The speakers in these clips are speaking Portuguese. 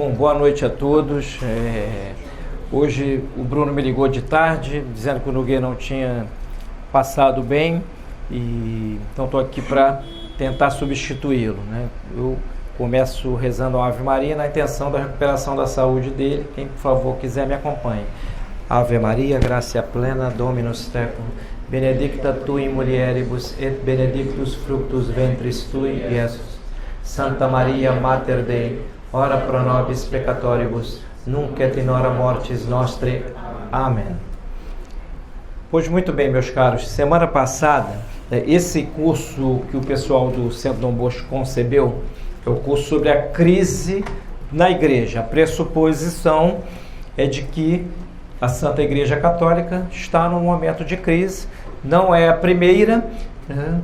Bom, boa noite a todos. Hoje o Bruno me ligou de tarde, dizendo que o Nogueira não tinha passado bem, e então estou aqui para tentar substituí-lo, né? Eu começo rezando a Ave Maria na intenção da recuperação da saúde dele. Quem, por favor, quiser, me acompanhe. Ave Maria, gratia plena, Dominus tecum, benedicta tu in mulieribus, et benedictus fructus ventris tui, Iesus. Santa Maria, Mater Dei, ora pro nobis peccatoribus, nunc et in hora mortis nostre. Amém. Pois muito bem, meus caros, semana passada, esse curso que o pessoal do Centro Dom Bosco concebeu, é o curso sobre a crise na igreja. A pressuposição é de que a Santa Igreja Católica está num momento de crise, não é a primeira, né?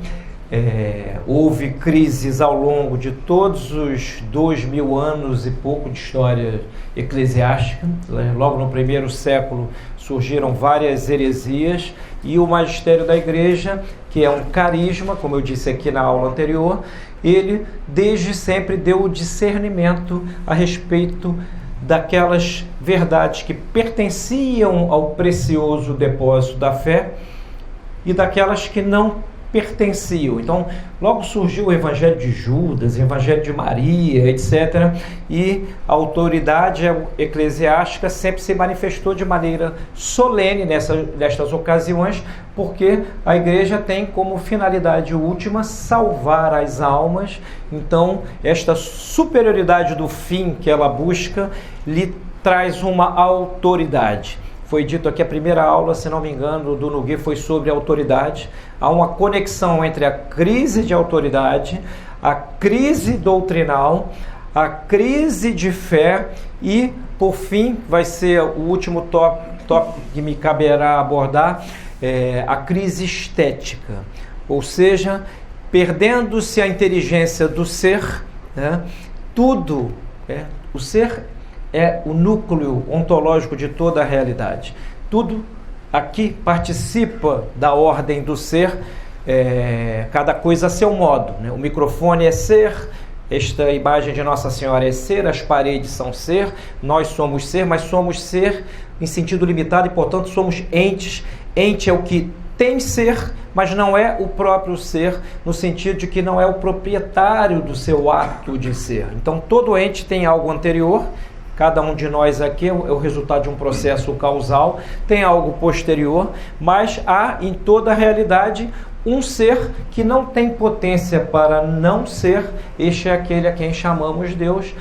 Houve crises ao longo de todos os 2000 anos e pouco de história eclesiástica. Logo no primeiro século surgiram várias heresias, e o magistério da igreja, que é um carisma, como eu disse aqui na aula anterior, ele desde sempre deu o discernimento a respeito daquelas verdades que pertenciam ao precioso depósito da fé e daquelas que não pertenciam. Então, logo surgiu o Evangelho de Judas, o Evangelho de Maria, etc. E a autoridade eclesiástica sempre se manifestou de maneira solene nestas ocasiões, porque a igreja tem como finalidade última salvar as almas. Então, esta superioridade do fim que ela busca lhe traz uma autoridade. Foi dito aqui, a primeira aula, se não me engano, do Nogueira foi sobre autoridade. Há uma conexão entre a crise de autoridade, a crise doutrinal, a crise de fé e, por fim, vai ser o último tópico que me caberá abordar, a crise estética. Ou seja, perdendo-se a inteligência do ser, né, tudo, o ser é o núcleo ontológico de toda a realidade. Tudo aqui participa da ordem do ser, cada coisa a seu modo, né? O microfone é ser, esta imagem de Nossa Senhora é ser, as paredes são ser, nós somos ser, mas somos ser em sentido limitado e, portanto, somos entes. Ente é o que tem ser, mas não é o próprio ser, no sentido de que não é o proprietário do seu ato de ser. Então, todo ente tem algo anterior. Cada um de nós aqui é o resultado de um processo causal, tem algo posterior, mas há em toda a realidade um ser que não tem potência para não ser. Este é aquele a quem chamamos Deus.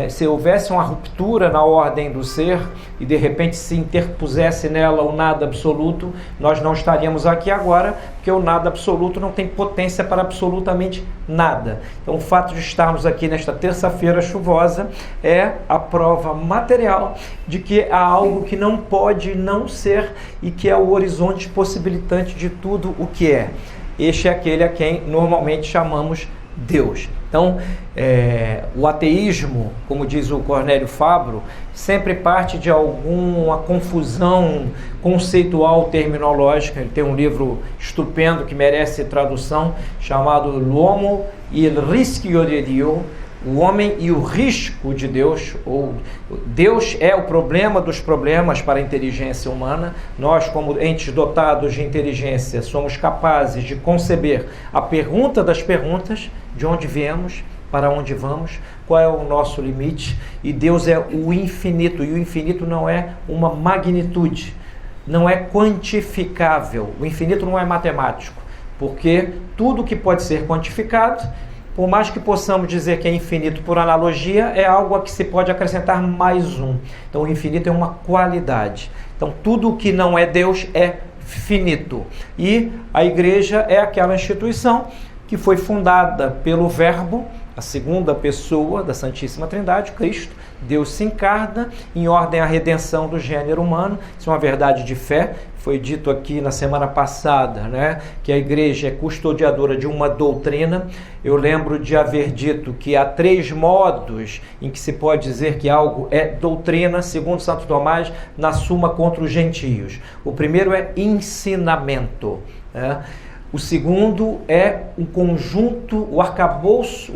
Se houvesse uma ruptura na ordem do ser e de repente se interpusesse nela o nada absoluto, nós não estaríamos aqui agora, porque o nada absoluto não tem potência para absolutamente nada. Então, o fato de estarmos aqui nesta terça-feira chuvosa é a prova material de que há algo que não pode não ser e que é o horizonte possibilitante de tudo o que é. Este é aquele a quem normalmente chamamos Deus. Então, o ateísmo, como diz o Cornélio Fabro, sempre parte de alguma confusão conceitual terminológica. Ele tem um livro estupendo que merece tradução, chamado L'Homo e il rischio di Dio, o homem e o risco de Deus, ou Deus é o problema dos problemas para a inteligência humana. Nós, como entes dotados de inteligência, somos capazes de conceber a pergunta das perguntas: de onde viemos, para onde vamos, qual é o nosso limite. E Deus é o infinito, e o infinito não é uma magnitude, não é quantificável. O infinito não é matemático, porque tudo que pode ser quantificado, por mais que possamos dizer que é infinito por analogia, é algo a que se pode acrescentar mais um. Então, o infinito é uma qualidade. Então, tudo o que não é Deus é finito. E a igreja é aquela instituição que foi fundada pelo Verbo, a segunda pessoa da Santíssima Trindade, Cristo. Deus se encarna em ordem à redenção do gênero humano. Isso é uma verdade de fé. Foi dito aqui na semana passada, né, que a igreja é custodiadora de uma doutrina. Eu lembro de haver dito que há 3 modos em que se pode dizer que algo é doutrina, segundo Santo Tomás, na Suma contra os Gentios. O primeiro é ensinamento, né? O segundo é um conjunto, um arcabouço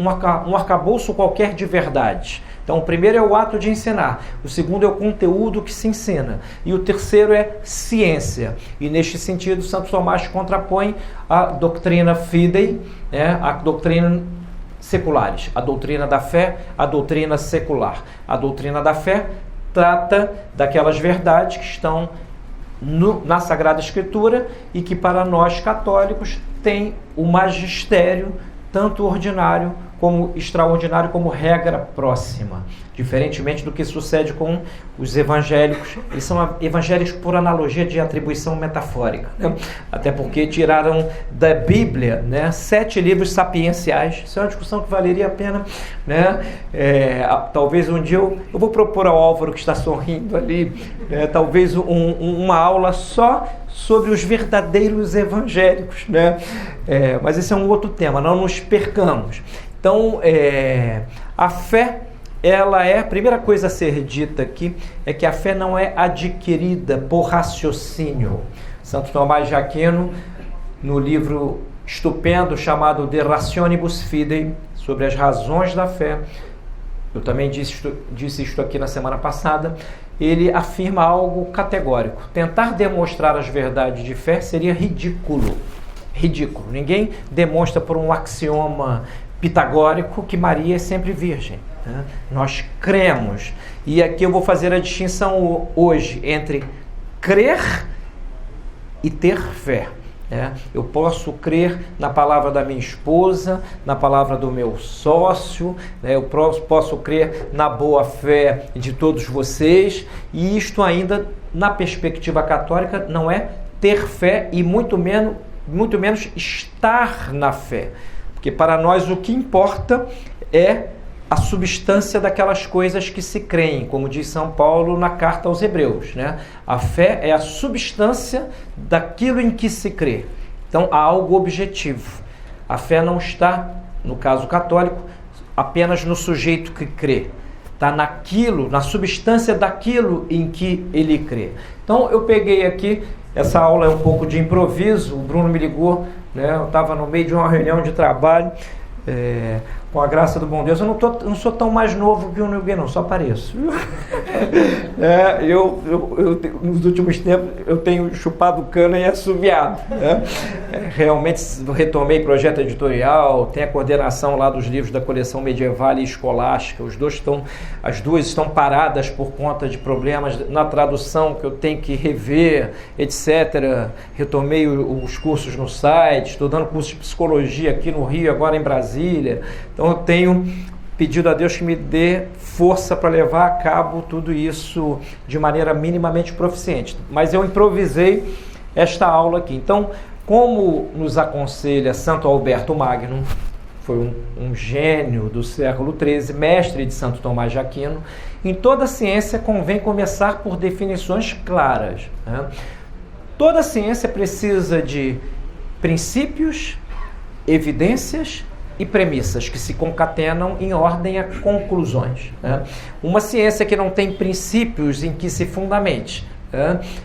qualquer de verdade. Então, o primeiro é o ato de ensinar, o segundo é o conteúdo que se ensina, e o terceiro é ciência. E neste sentido, Santo Tomás contrapõe a doutrina fidei, a doutrina seculares, a doutrina da fé, a doutrina secular. A doutrina da fé trata daquelas verdades que estão na Sagrada Escritura e que para nós católicos tem o magistério, tanto ordinário como extraordinário, como regra próxima, diferentemente do que sucede com os evangélicos. Eles são evangélicos por analogia de atribuição metafórica, até porque tiraram da Bíblia 7 livros sapienciais. Isso é uma discussão que valeria a pena, talvez um dia eu vou propor ao Álvaro, que está sorrindo ali, talvez uma aula só sobre os verdadeiros evangélicos, mas esse é um outro tema, não nos percamos. Então, a fé, a primeira coisa a ser dita aqui é que a fé não é adquirida por raciocínio. Santo Tomás de Aquino, no livro estupendo chamado De Rationibus Fidei, sobre as razões da fé, eu também disse isto aqui na semana passada, ele afirma algo categórico. Tentar demonstrar as verdades de fé seria ridículo. Ridículo. Ninguém demonstra por um axioma pitagórico que Maria é sempre virgem. Nós cremos. E aqui eu vou fazer a distinção hoje entre crer e ter fé. Eu posso crer na palavra da minha esposa, na palavra do meu sócio, eu posso crer na boa fé de todos vocês, e isto ainda, na perspectiva católica, não é ter fé e muito menos estar na fé. Porque para nós o que importa é a substância daquelas coisas que se creem, como diz São Paulo na carta aos Hebreus. A fé é a substância daquilo em que se crê. Então há algo objetivo. A fé não está, no caso católico, apenas no sujeito que crê. Está naquilo, na substância daquilo em que ele crê. Então eu peguei aqui, essa aula é um pouco de improviso, o Bruno me ligou, eu estava no meio de uma reunião de trabalho, com a graça do bom Deus, eu não sou tão mais novo que o Nilguém, não, só pareço. Nos últimos tempos, eu tenho chupado cana e assoviado. Realmente retomei projeto editorial, tem a coordenação lá dos livros da coleção medieval e escolástica, as duas estão paradas por conta de problemas na tradução que eu tenho que rever, etc. Retomei os cursos no site, estou dando curso de psicologia aqui no Rio, agora em Brasília. Então eu tenho pedido a Deus que me dê força para levar a cabo tudo isso de maneira minimamente proficiente. Mas eu improvisei esta aula aqui. Então, como nos aconselha Santo Alberto Magno, foi um gênio do século XIII, mestre de Santo Tomás de Aquino, em toda ciência convém começar por definições claras. Toda ciência precisa de princípios, evidências e premissas que se concatenam em ordem a conclusões. Uma ciência que não tem princípios em que se fundamente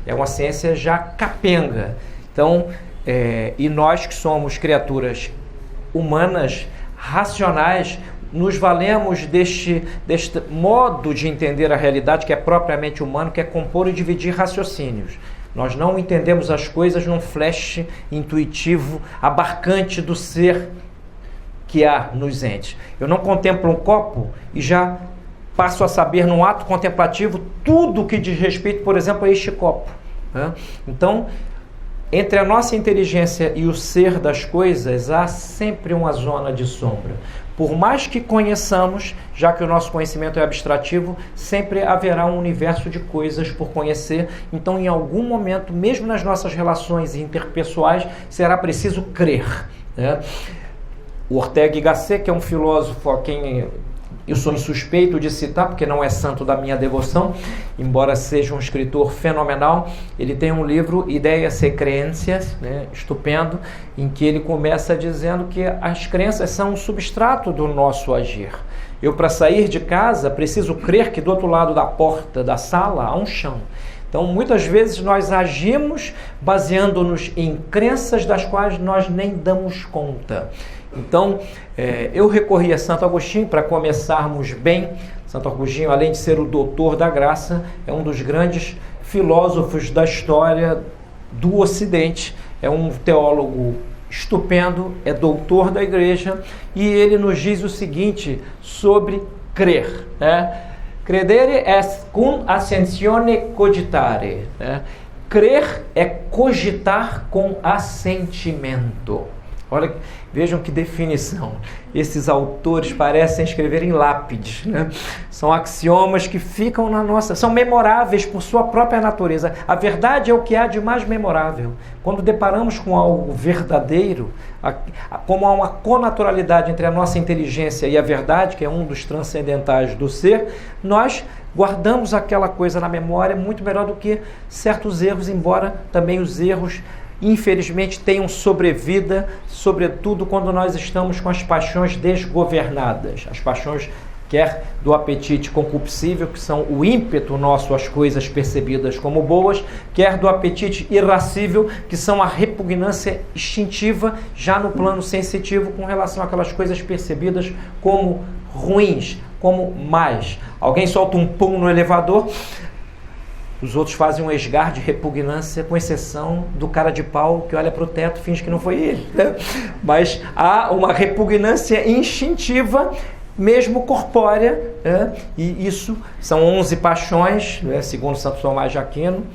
é uma ciência já capenga. Então, e nós que somos criaturas humanas, racionais, nos valemos deste modo de entender a realidade que é propriamente humano, que é compor e dividir raciocínios. Nós não entendemos as coisas num flash intuitivo, abarcante do ser que há nos entes. Eu não contemplo um copo e já passo a saber num ato contemplativo tudo o que diz respeito, por exemplo, a este copo. Então, entre a nossa inteligência e o ser das coisas, há sempre uma zona de sombra. Por mais que conheçamos, já que o nosso conhecimento é abstrativo, sempre haverá um universo de coisas por conhecer. Então, em algum momento, mesmo nas nossas relações interpessoais, será preciso crer. O Ortega y Gasset, que é um filósofo a quem eu sou insuspeito de citar, porque não é santo da minha devoção, embora seja um escritor fenomenal, ele tem um livro, Ideias e Crenças, estupendo, em que ele começa dizendo que as crenças são um substrato do nosso agir. Eu, para sair de casa, preciso crer que do outro lado da porta da sala há um chão. Então, muitas vezes nós agimos baseando-nos em crenças das quais nós nem damos conta. Então, eu recorri a Santo Agostinho para começarmos bem. Santo Agostinho, além de ser o doutor da graça, é um dos grandes filósofos da história do Ocidente, é um teólogo estupendo, é doutor da igreja, e ele nos diz o seguinte sobre crer, né? Credere est cum assentione cogitare, né? Crer é cogitar com assentimento. Olha, vejam que definição. Esses autores parecem escrever em lápides, né? São axiomas que ficam na nossa... São memoráveis por sua própria natureza. A verdade é o que há de mais memorável. Quando deparamos com algo verdadeiro, como há uma connaturalidade entre a nossa inteligência e a verdade, que é um dos transcendentais do ser, nós guardamos aquela coisa na memória muito melhor do que certos erros, embora também os erros infelizmente tenham sobrevida, sobretudo quando nós estamos com as paixões desgovernadas, as paixões quer do apetite concupiscível, que são o ímpeto nosso às coisas percebidas como boas, quer do apetite irascível, que são a repugnância instintiva, já no plano sensitivo, com relação àquelas coisas percebidas como ruins, como más. Alguém solta um pum no elevador, os outros fazem um esgar de repugnância, com exceção do cara de pau que olha para o teto e finge que não foi ele, né? Mas há uma repugnância instintiva, mesmo corpórea, né? E isso são 11 paixões, né? Segundo Santo Tomás de Aquino.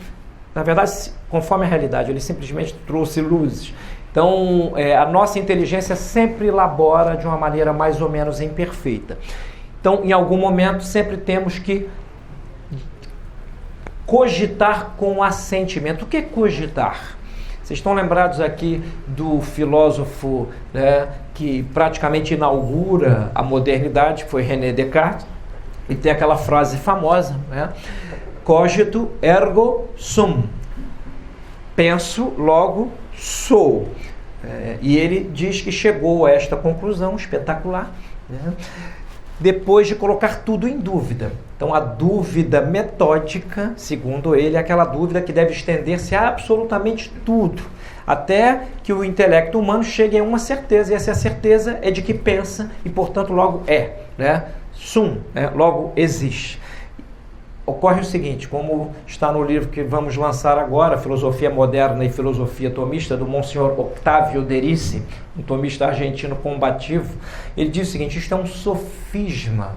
Na verdade, conforme a realidade, ele simplesmente trouxe luzes. Então, a nossa inteligência sempre elabora de uma maneira mais ou menos imperfeita. Então, em algum momento, sempre temos que cogitar com assentimento. O que é cogitar? Vocês estão lembrados aqui do filósofo, né, que praticamente inaugura a modernidade, que foi René Descartes, e tem aquela frase famosa, né? Cogito ergo sum. Penso, logo sou. E ele diz que chegou a esta conclusão espetacular, né, depois de colocar tudo em dúvida. Então, a dúvida metódica, segundo ele, é aquela dúvida que deve estender-se a absolutamente tudo, até que o intelecto humano chegue a uma certeza, e essa certeza é de que pensa e, portanto, logo é, né? Sum, né? Logo existe. Ocorre o seguinte, como está no livro que vamos lançar agora, Filosofia Moderna e Filosofia Tomista, do Monsenhor Octávio Derici, um tomista argentino combativo, ele diz o seguinte: isto é um sofisma,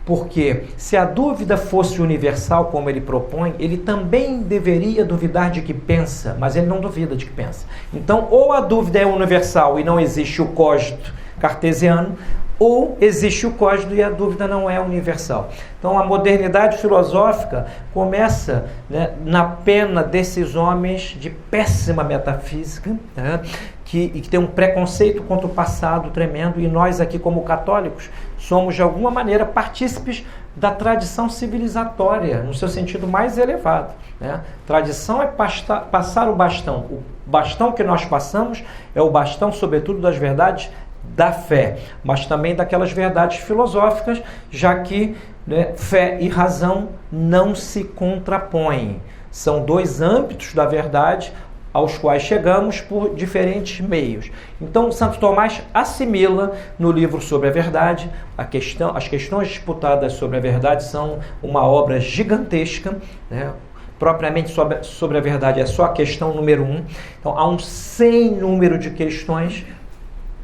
porque se a dúvida fosse universal, como ele propõe, ele também deveria duvidar de que pensa, mas ele não duvida de que pensa. Então, ou a dúvida é universal e não existe o cogito cartesiano, ou existe o cogito e a dúvida não é universal. Então, a modernidade filosófica começa, né, na pena desses homens de péssima metafísica, né, que tem um preconceito contra o passado tremendo, e nós aqui, como católicos, somos de alguma maneira partícipes da tradição civilizatória, no seu sentido mais elevado, né? Tradição é passar o bastão. O bastão que nós passamos é o bastão, sobretudo, das verdades da fé, mas também daquelas verdades filosóficas, já que, né, fé e razão não se contrapõem. São dois âmbitos da verdade aos quais chegamos por diferentes meios. Então, Santo Tomás assimila no livro sobre a verdade, as questões disputadas sobre a verdade são uma obra gigantesca, né? Propriamente sobre a verdade é só a questão número 1. Então, há um sem número de questões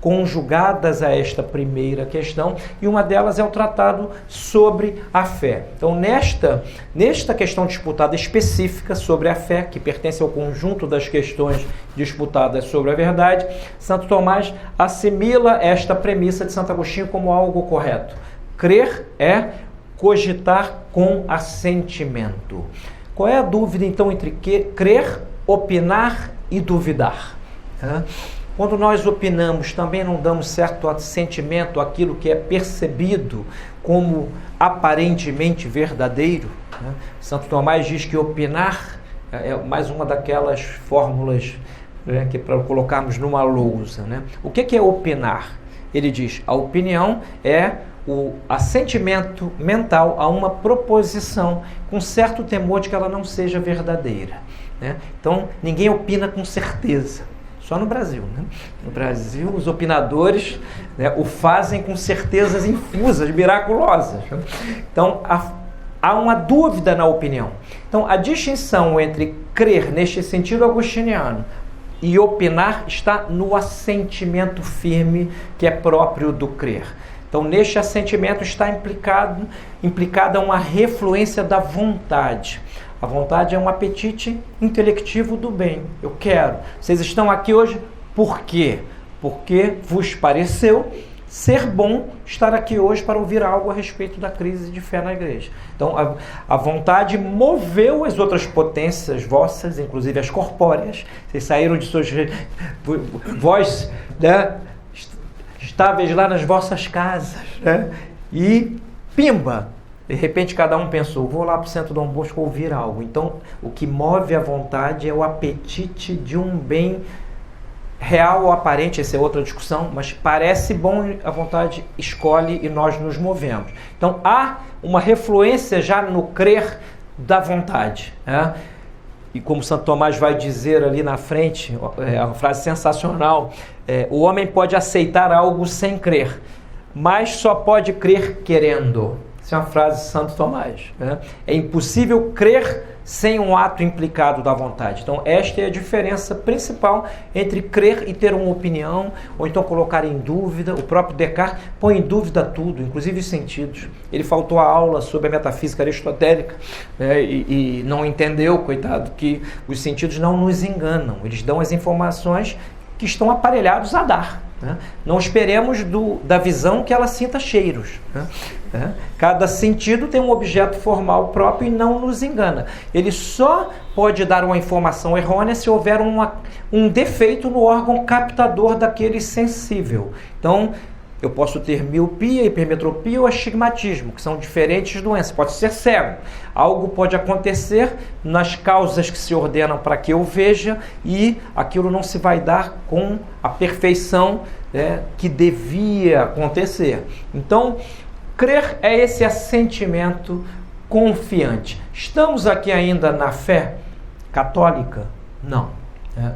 conjugadas a esta primeira questão, e uma delas é o tratado sobre a fé. Então, nesta questão disputada específica sobre a fé, que pertence ao conjunto das questões disputadas sobre a verdade, Santo Tomás assimila esta premissa de Santo Agostinho como algo correto. Crer é cogitar com assentimento. Qual é a dúvida, então, entre crer, opinar e duvidar? Quando nós opinamos, também não damos certo assentimento àquilo que é percebido como aparentemente verdadeiro, né? Santo Tomás diz que opinar é mais uma daquelas fórmulas, né, que para colocarmos numa lousa, né? O que é opinar? Ele diz: a opinião é o assentimento mental a uma proposição com certo temor de que ela não seja verdadeira, né? Então, ninguém opina com certeza. Só no Brasil, né? No Brasil, os opinadores, né, o fazem com certezas infusas, miraculosas. Então, há uma dúvida na opinião. Então, a distinção entre crer, neste sentido agostiniano, e opinar está no assentimento firme que é próprio do crer. Então, neste assentimento está implicada uma refluência da vontade. A vontade é um apetite intelectivo do bem. Eu quero. Vocês estão aqui hoje por quê? Porque vos pareceu ser bom estar aqui hoje para ouvir algo a respeito da crise de fé na igreja. Então, a vontade moveu as outras potências vossas, inclusive as corpóreas. Vocês saíram de suas... Vós, né, estáveis lá nas vossas casas, né? E pimba! De repente cada um pensou, vou lá para o centro Dom Bosco ouvir algo. Então, o que move a vontade é o apetite de um bem real ou aparente, essa é outra discussão, mas parece bom, a vontade escolhe e nós nos movemos. Então, há uma refluência já no crer da vontade, né? E como Santo Tomás vai dizer ali na frente, é uma frase sensacional, o homem pode aceitar algo sem crer, mas só pode crer querendo. Essa é uma frase de Santo Tomás, né? É impossível crer sem um ato implicado da vontade. Então, esta é a diferença principal entre crer e ter uma opinião, ou então colocar em dúvida. O próprio Descartes põe em dúvida tudo, inclusive os sentidos. Ele faltou a aula sobre a metafísica aristotélica, né, e não entendeu, coitado, que os sentidos não nos enganam. Eles dão as informações que estão aparelhados a dar. Não esperemos da visão que ela sinta cheiros, né? Cada sentido tem um objeto formal próprio e não nos engana. Ele só pode dar uma informação errônea se houver um defeito no órgão captador daquele sensível. Então, eu posso ter miopia, hipermetropia ou astigmatismo, que são diferentes doenças. Pode ser cego. Algo pode acontecer nas causas que se ordenam para que eu veja e aquilo não se vai dar com a perfeição, né, que devia acontecer. Então, crer é esse assentimento confiante. Estamos aqui ainda na fé católica? Não.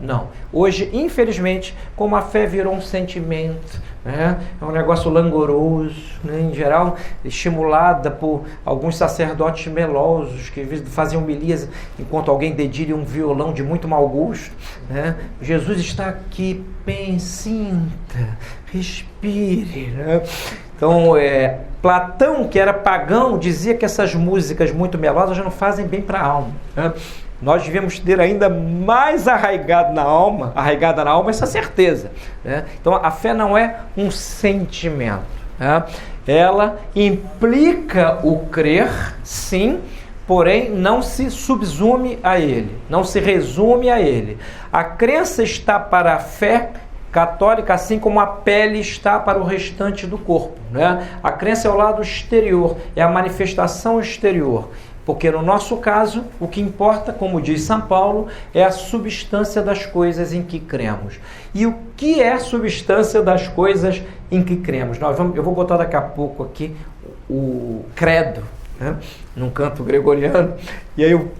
Não. Hoje, infelizmente, como a fé virou um sentimento, né, é um negócio langoroso, né, em geral, estimulada por alguns sacerdotes melosos que faziam homilias enquanto alguém dedilha um violão de muito mau gosto, né? Jesus está aqui, sinta, respire, né? Então, Platão, que era pagão, dizia que essas músicas muito melosas já não fazem bem para a alma, né? Nós devemos ter ainda mais arraigada na alma essa certeza, né? Então, a fé não é um sentimento, né? Ela implica o crer, sim, porém não se subsume a ele, não se resume a ele. A crença está para a fé católica, assim como a pele está para o restante do corpo, né? A crença é o lado exterior, é a manifestação exterior. Porque no nosso caso, o que importa, como diz São Paulo, é a substância das coisas em que cremos. E o que é a substância das coisas em que cremos? Eu vou botar daqui a pouco aqui o credo, né, num canto gregoriano, e aí eu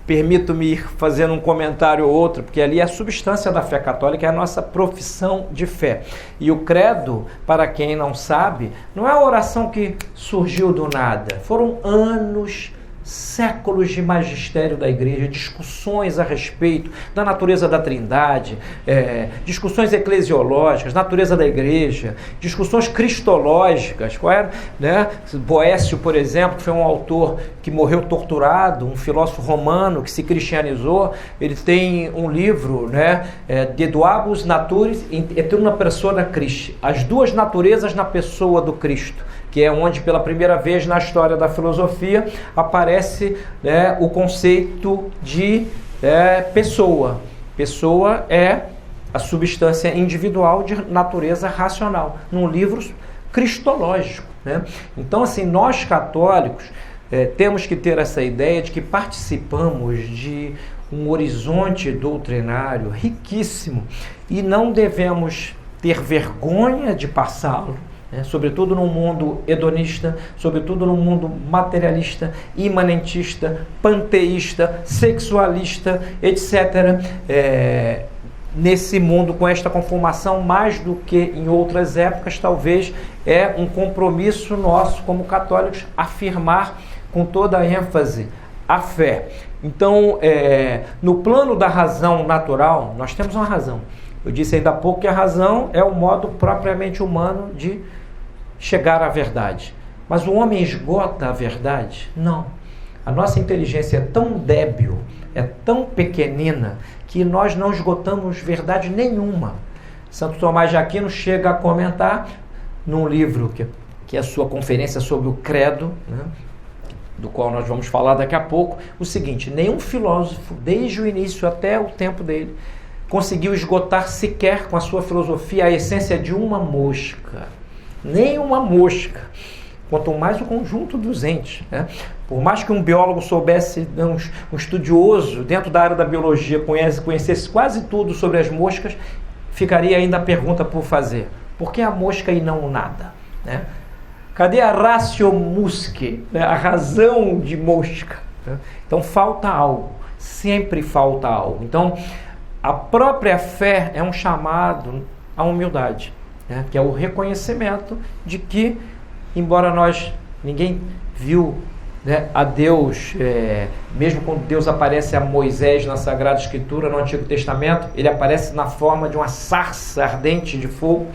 permito-me ir fazendo um comentário ou outro, porque ali é a substância da fé católica, é a nossa profissão de fé. E o credo, para quem não sabe, não é uma oração que surgiu do nada. Foram anos, séculos de magistério da igreja, discussões a respeito da natureza da Trindade, discussões eclesiológicas, natureza da igreja, discussões cristológicas. Qual era, né? Boécio, por exemplo, que foi um autor que morreu torturado, um filósofo romano que se cristianizou, ele tem um livro, né, De duabus naturis et una persona Christi, as duas naturezas na pessoa do Cristo, que é onde pela primeira vez na história da filosofia aparece, né, o conceito de pessoa. Pessoa é a substância individual de natureza racional, num livro cristológico, né? Então, assim, nós católicos temos que ter essa ideia de que participamos de um horizonte doutrinário riquíssimo e não devemos ter vergonha de passá-lo, sobretudo num mundo hedonista, sobretudo num mundo materialista, imanentista, panteísta, sexualista, etc. Nesse mundo, com esta conformação, mais do que em outras épocas, talvez é um compromisso nosso como católicos afirmar com toda a ênfase a fé. Então, no plano da razão natural, nós temos uma razão. Eu disse ainda há pouco que a razão é o modo propriamente humano de chegar à verdade. Mas o homem esgota a verdade? Não. A nossa inteligência é tão débil, é tão pequenina, que nós não esgotamos verdade nenhuma. Santo Tomás de Aquino chega a comentar num livro que é a sua conferência sobre o credo, do qual nós vamos falar daqui a pouco, o seguinte: nenhum filósofo, desde o início até o tempo dele, conseguiu esgotar sequer com a sua filosofia a essência de uma mosca. Nem uma mosca. Quanto mais o conjunto dos entes. Por mais que um biólogo soubesse, um estudioso dentro da área da biologia conhecesse quase tudo sobre as moscas, ficaria ainda a pergunta por fazer: por que a mosca e não o nada? Cadê a ratio muscae, a razão de mosca? Então falta algo, sempre falta algo. Então a própria fé é um chamado à humildade, que é o reconhecimento de que, embora ninguém viu a Deus, mesmo quando Deus aparece a Moisés na Sagrada Escritura, no Antigo Testamento, ele aparece na forma de uma sarça ardente de fogo,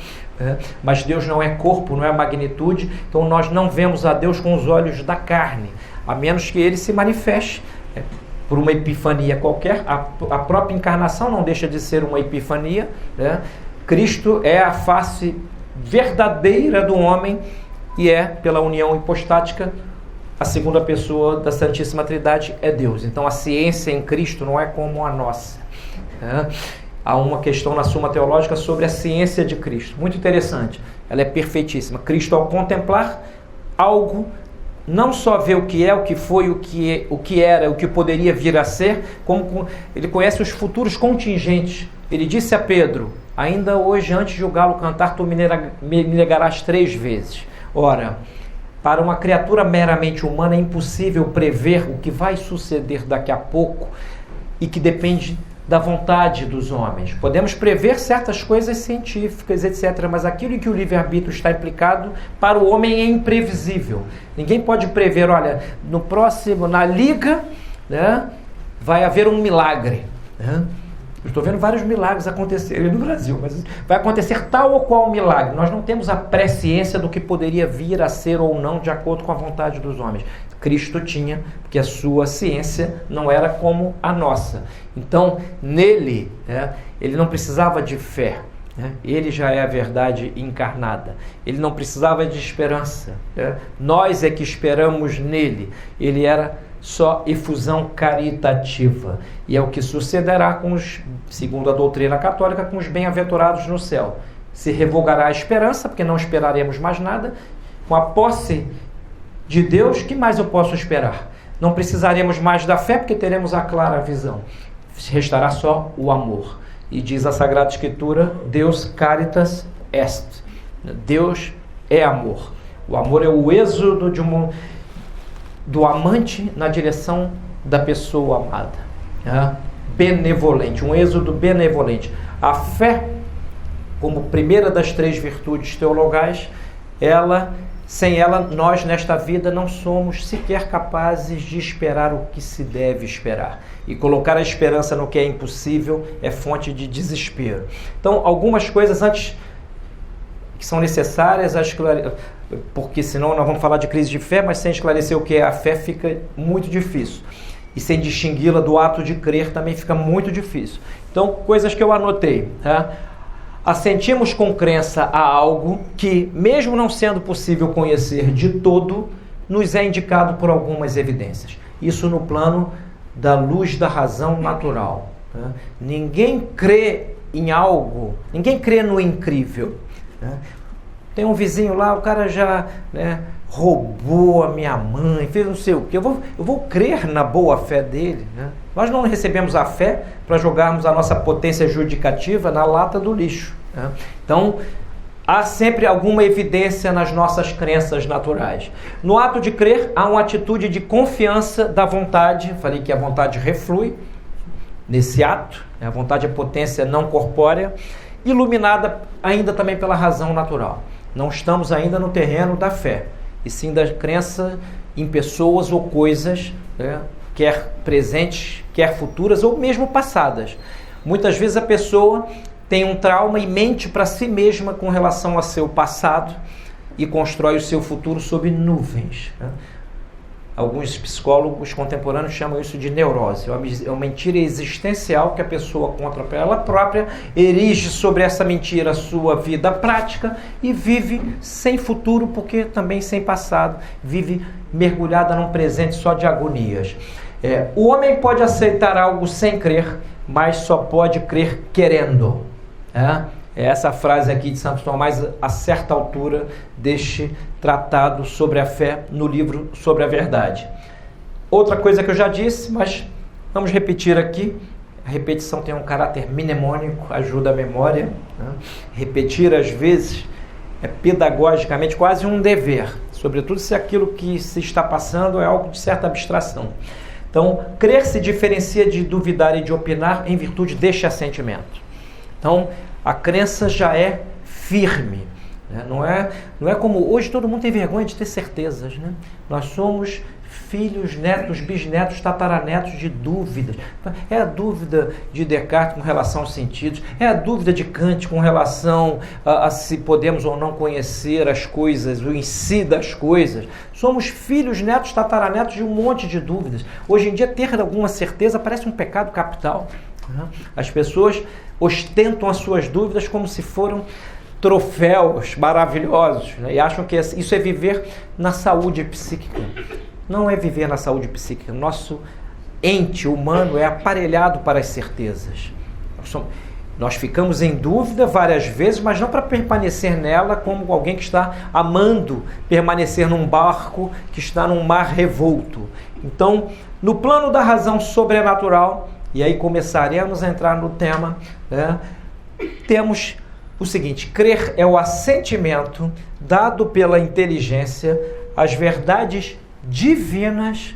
mas Deus não é corpo, não é magnitude, então nós não vemos a Deus com os olhos da carne, a menos que ele se manifeste por uma epifania qualquer. A própria encarnação não deixa de ser uma epifania. Cristo é a face verdadeira do homem e pela união hipostática, a segunda pessoa da Santíssima Trindade é Deus. Então a ciência em Cristo não é como a nossa. Há uma questão na Suma Teológica sobre a ciência de Cristo, muito interessante. Ela é perfeitíssima. Cristo, ao contemplar algo, não só vê o que é, o que foi, o que era, o que poderia vir a ser, como ele conhece os futuros contingentes. Ele disse a Pedro: ainda hoje, antes de o galo cantar, tu me negarás 3 vezes. Ora, para uma criatura meramente humana é impossível prever o que vai suceder daqui a pouco e que depende da vontade dos homens. Podemos prever certas coisas científicas, etc., mas aquilo em que o livre-arbítrio está implicado, para o homem é imprevisível. Ninguém pode prever, olha, na Liga, vai haver um milagre. Eu estou vendo vários milagres acontecerem no Brasil, mas vai acontecer tal ou qual milagre. Nós não temos a presciência do que poderia vir a ser ou não de acordo com a vontade dos homens. Cristo tinha, porque a sua ciência não era como a nossa. Então, nele, ele não precisava de fé. Ele já é a verdade encarnada. Ele não precisava de esperança. Nós é que esperamos nele. Ele era só efusão caritativa. E é o que sucederá segundo a doutrina católica, com os bem-aventurados no céu. Se revogará a esperança, porque não esperaremos mais nada. Com a posse de Deus, que mais eu posso esperar? Não precisaremos mais da fé, porque teremos a clara visão. Restará só o amor. E diz a Sagrada Escritura: Deus caritas est. Deus é amor. O amor é o êxodo do amante na direção da pessoa amada. Benevolente, um êxodo benevolente. A fé, como primeira das 3 virtudes teologais, sem ela, nós nesta vida não somos sequer capazes de esperar o que se deve esperar. E colocar a esperança no que é impossível é fonte de desespero. Então, algumas coisas antes que são necessárias, porque senão nós vamos falar de crise de fé, mas sem esclarecer o que é a fé fica muito difícil. E sem distingui-la do ato de crer também fica muito difícil. Então, coisas que eu anotei. Assentimos com crença a algo que, mesmo não sendo possível conhecer de todo, nos é indicado por algumas evidências. Isso no plano da luz da razão natural. Ninguém crê em algo, ninguém crê no incrível. Tem um vizinho lá, o cara já roubou a minha mãe, fez não sei o quê. Eu vou crer na boa fé dele. Nós não recebemos a fé para jogarmos a nossa potência judicativa na lata do lixo. Então, há sempre alguma evidência nas nossas crenças naturais. No ato de crer, há uma atitude de confiança da vontade. Falei que a vontade reflui nesse ato. A vontade é potência não corpórea, iluminada ainda também pela razão natural. Não estamos ainda no terreno da fé, e sim da crença em pessoas ou coisas, né, quer presentes, quer futuras ou mesmo passadas. Muitas vezes a pessoa tem um trauma e mente para si mesma com relação ao seu passado e constrói o seu futuro sob nuvens, né? Alguns psicólogos contemporâneos chamam isso de neurose. É uma mentira existencial que a pessoa, contra ela própria, erige sobre essa mentira a sua vida prática e vive sem futuro, porque também sem passado, vive mergulhada num presente só de agonias. O homem pode aceitar algo sem crer, mas só pode crer querendo. Essa frase aqui de Santo Tomás, a certa altura deste tratado sobre a fé no livro Sobre a Verdade. Outra coisa que eu já disse, mas vamos repetir aqui. A repetição tem um caráter mnemônico, ajuda a memória, né? Repetir às vezes é pedagogicamente quase um dever, sobretudo se aquilo que se está passando é algo de certa abstração. Então, crer se diferencia de duvidar e de opinar em virtude deste assentimento. Então, a crença já é firme, né? Não é como hoje todo mundo tem vergonha de ter certezas, né? Nós somos filhos, netos, bisnetos, tataranetos de dúvidas. É a dúvida de Descartes com relação aos sentidos, é a dúvida de Kant com relação a se podemos ou não conhecer as coisas, o em si das coisas. Somos filhos, netos, tataranetos de um monte de dúvidas. Hoje em dia, ter alguma certeza parece um pecado capital. As pessoas ostentam as suas dúvidas como se foram troféus maravilhosos, né? E acham que isso é viver na saúde psíquica. Não é viver na saúde psíquica. Nosso ente humano é aparelhado para as certezas. Nós ficamos em dúvida várias vezes, mas não para permanecer nela como alguém que está amando permanecer num barco que está num mar revolto. Então, no plano da razão sobrenatural, e aí começaremos a entrar no tema, né? Temos o seguinte: crer é o assentimento dado pela inteligência às verdades divinas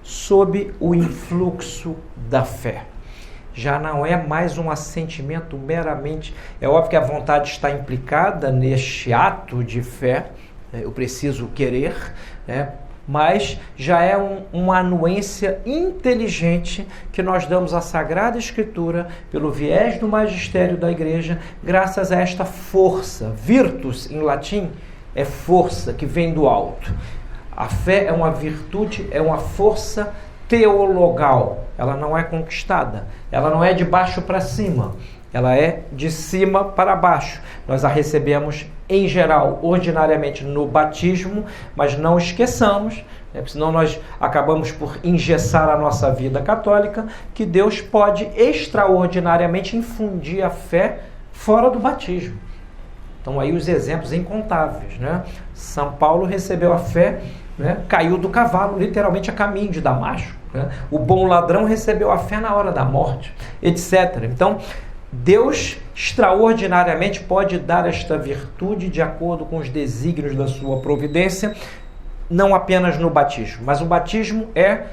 sob o influxo da fé. Já não é mais um assentimento meramente... É óbvio que a vontade está implicada neste ato de fé, eu preciso querer, né? Mas já é uma anuência inteligente que nós damos à Sagrada Escritura pelo viés do magistério da Igreja, graças a esta força. Virtus, em latim, é força que vem do alto. A fé é uma virtude, é uma força teologal. Ela não é conquistada, ela não é de baixo para cima, ela é de cima para baixo. Nós a recebemos, em geral, ordinariamente no batismo, mas não esqueçamos, né, senão nós acabamos por engessar a nossa vida católica, que Deus pode extraordinariamente infundir a fé fora do batismo. Então aí os exemplos incontáveis, né? São Paulo recebeu a fé, né, caiu do cavalo, literalmente a caminho de Damasco, né? O bom ladrão recebeu a fé na hora da morte, etc. Então, Deus extraordinariamente pode dar esta virtude de acordo com os desígnios da sua providência, não apenas no batismo, mas o batismo é